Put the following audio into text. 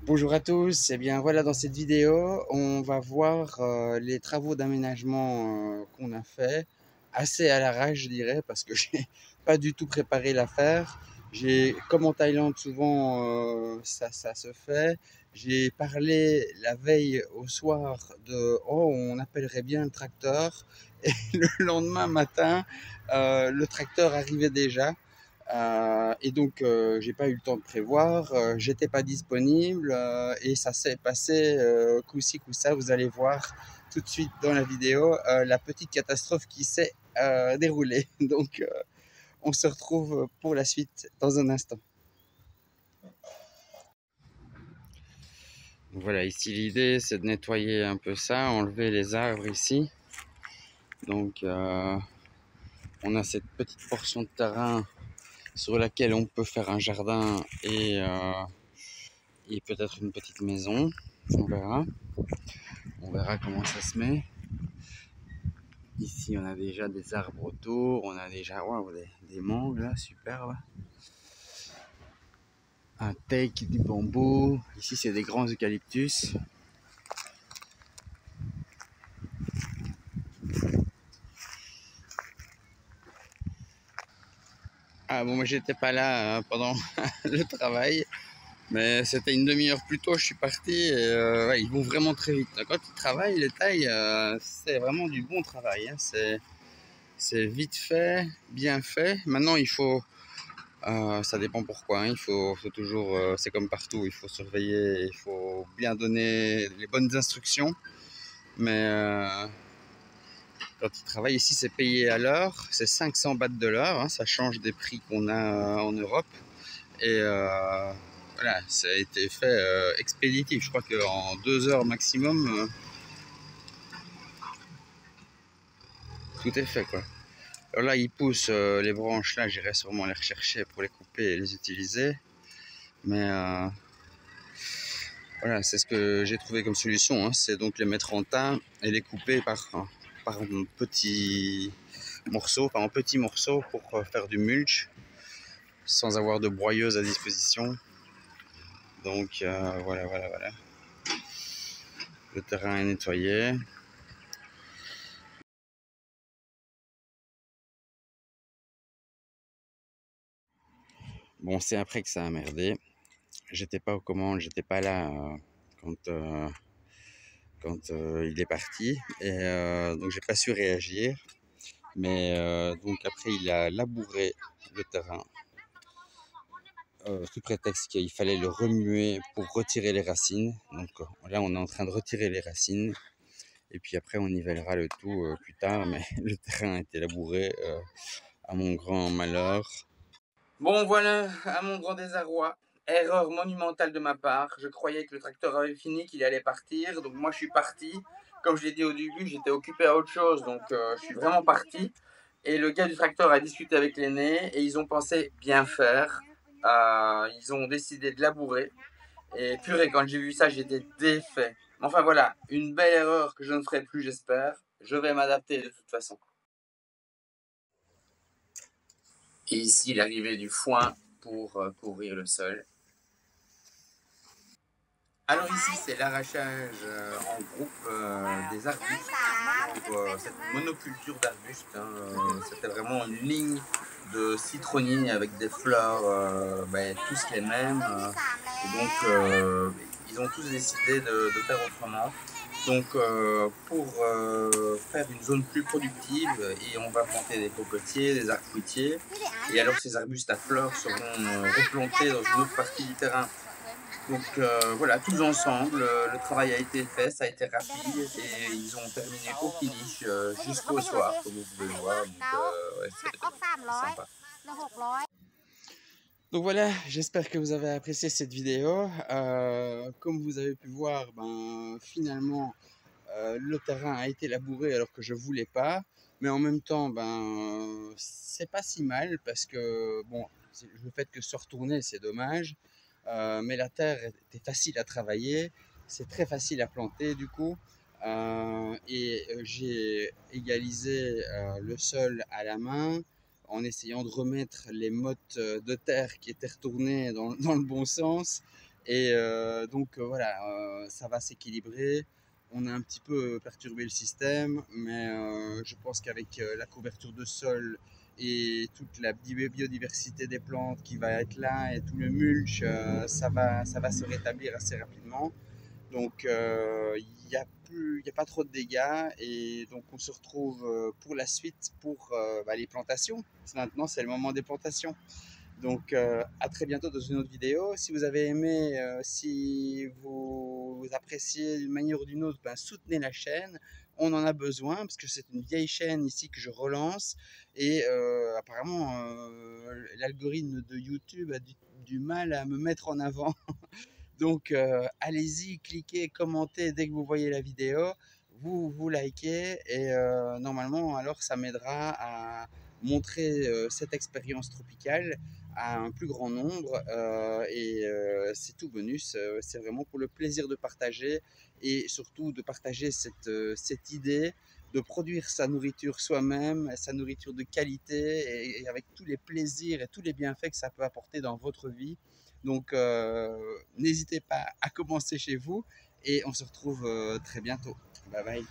Bonjour à tous, et bien voilà, dans cette vidéo on va voir les travaux d'aménagement qu'on a fait, assez à l'arrache je dirais, parce que j'ai pas du tout préparé l'affaire. Comme en Thaïlande souvent ça se fait, j'ai parlé la veille au soir de oh on appellerait bien le tracteur, et le lendemain matin le tracteur arrivait déjà. Et donc, j'ai pas eu le temps de prévoir, j'étais pas disponible et ça s'est passé coup-ci, coup-ça. Vous allez voir tout de suite dans la vidéo la petite catastrophe qui s'est déroulée. Donc, on se retrouve pour la suite dans un instant. Voilà, ici l'idée c'est de nettoyer un peu ça, enlever les arbres ici. Donc, on a cette petite portion de terrain sur laquelle on peut faire un jardin et peut-être une petite maison. On verra. On verra comment ça se met. Ici, on a déjà des arbres autour. On a déjà wow, des mangues là, superbes. Un teak, du bambou. Ici, c'est des grands eucalyptus. Ah bon, moi j'étais pas là pendant le travail, mais c'était une demi-heure plus tôt. Je suis parti. Et, ouais, ils vont vraiment très vite. Quand ils travaillent, les tailles, c'est vraiment du bon travail. Hein. C'est vite fait, bien fait. Maintenant, il faut ça dépend pourquoi, hein. Il faut toujours, c'est comme partout, il faut surveiller, il faut bien donner les bonnes instructions. Mais quand ils travaillent ici, c'est payé à l'heure, c'est 500 bahts de l'heure, hein, ça change des prix qu'on a en Europe. Et voilà, ça a été fait expéditif. Je crois qu'en 2 heures maximum, tout est fait, quoi. Alors là, ils poussent les branches, là, j'irai sûrement les rechercher pour les couper et les utiliser. Mais voilà, c'est ce que j'ai trouvé comme solution, hein. C'est donc les mettre en tas et les couper par petits morceaux, en petits morceaux pour faire du mulch sans avoir de broyeuse à disposition. Donc voilà. Le terrain est nettoyé. Bon, c'est après que ça a merdé. J'étais pas aux commandes, j'étais pas là quand il est parti. Et donc j'ai pas su réagir. Mais donc après il a labouré le terrain sous prétexte qu'il fallait le remuer pour retirer les racines. Donc là on est en train de retirer les racines et puis après on nivellera le tout plus tard. Mais le terrain a été labouré à mon grand malheur. Bon voilà, à mon grand désarroi. Erreur monumentale de ma part. Je croyais que le tracteur avait fini, qu'il allait partir. Donc moi je suis parti. Comme je l'ai dit au début, j'étais occupé à autre chose. Donc je suis vraiment parti. Et le gars du tracteur a discuté avec l'aîné et ils ont pensé bien faire. Ils ont décidé de labourer. Et purée, quand j'ai vu ça, j'étais défait. Enfin voilà, une belle erreur que je ne ferai plus, j'espère. Je vais m'adapter de toute façon. Et ici, l'arrivée du foin pour couvrir le sol. Alors ici, c'est l'arrachage en groupe des arbustes pour cette monoculture d'arbustes. Hein, c'était vraiment une ligne de citronniers avec des fleurs tous les mêmes. Et donc, ils ont tous décidé de faire autrement. Donc, pour faire une zone plus productive, et on va planter des cocotiers, des arbres fruitiers. Et alors, ces arbustes à fleurs seront replantés dans une autre partie du terrain. Donc voilà, tous ensemble, le travail a été fait, ça a été rapide et ils ont terminé au finish jusqu'au soir, comme vous pouvez le voir. Donc ouais, c'est sympa. Donc voilà, j'espère que vous avez apprécié cette vidéo. Comme vous avez pu voir, finalement, le terrain a été labouré alors que je voulais pas. Mais en même temps, c'est pas si mal parce que, bon, le fait que se retourner, c'est dommage. Mais la terre était facile à travailler, c'est très facile à planter du coup. J'ai égalisé le sol à la main en essayant de remettre les mottes de terre qui étaient retournées dans le bon sens. Et donc voilà, ça va s'équilibrer. On a un petit peu perturbé le système, mais je pense qu'avec la couverture de sol et toute la biodiversité des plantes qui va être là et tout le mulch, ça va se rétablir assez rapidement. Donc il n'y a plus, il y a pas trop de dégâts et donc on se retrouve pour la suite pour les plantations. Maintenant, c'est le moment des plantations. Donc à très bientôt dans une autre vidéo. Si vous avez aimé, si vous appréciez d'une manière ou d'une autre, ben, soutenez la chaîne. On en a besoin parce que c'est une vieille chaîne ici que je relance et apparemment l'algorithme de YouTube a du mal à me mettre en avant. Donc allez-y, cliquez, commentez dès que vous voyez la vidéo, vous likez et normalement alors ça m'aidera à montrer cette expérience tropicale à un plus grand nombre et c'est tout bonus, c'est vraiment pour le plaisir de partager et surtout de partager cette idée de produire sa nourriture soi-même, sa nourriture de qualité et avec tous les plaisirs et tous les bienfaits que ça peut apporter dans votre vie. Donc, n'hésitez pas à commencer chez vous et on se retrouve très bientôt. Bye bye.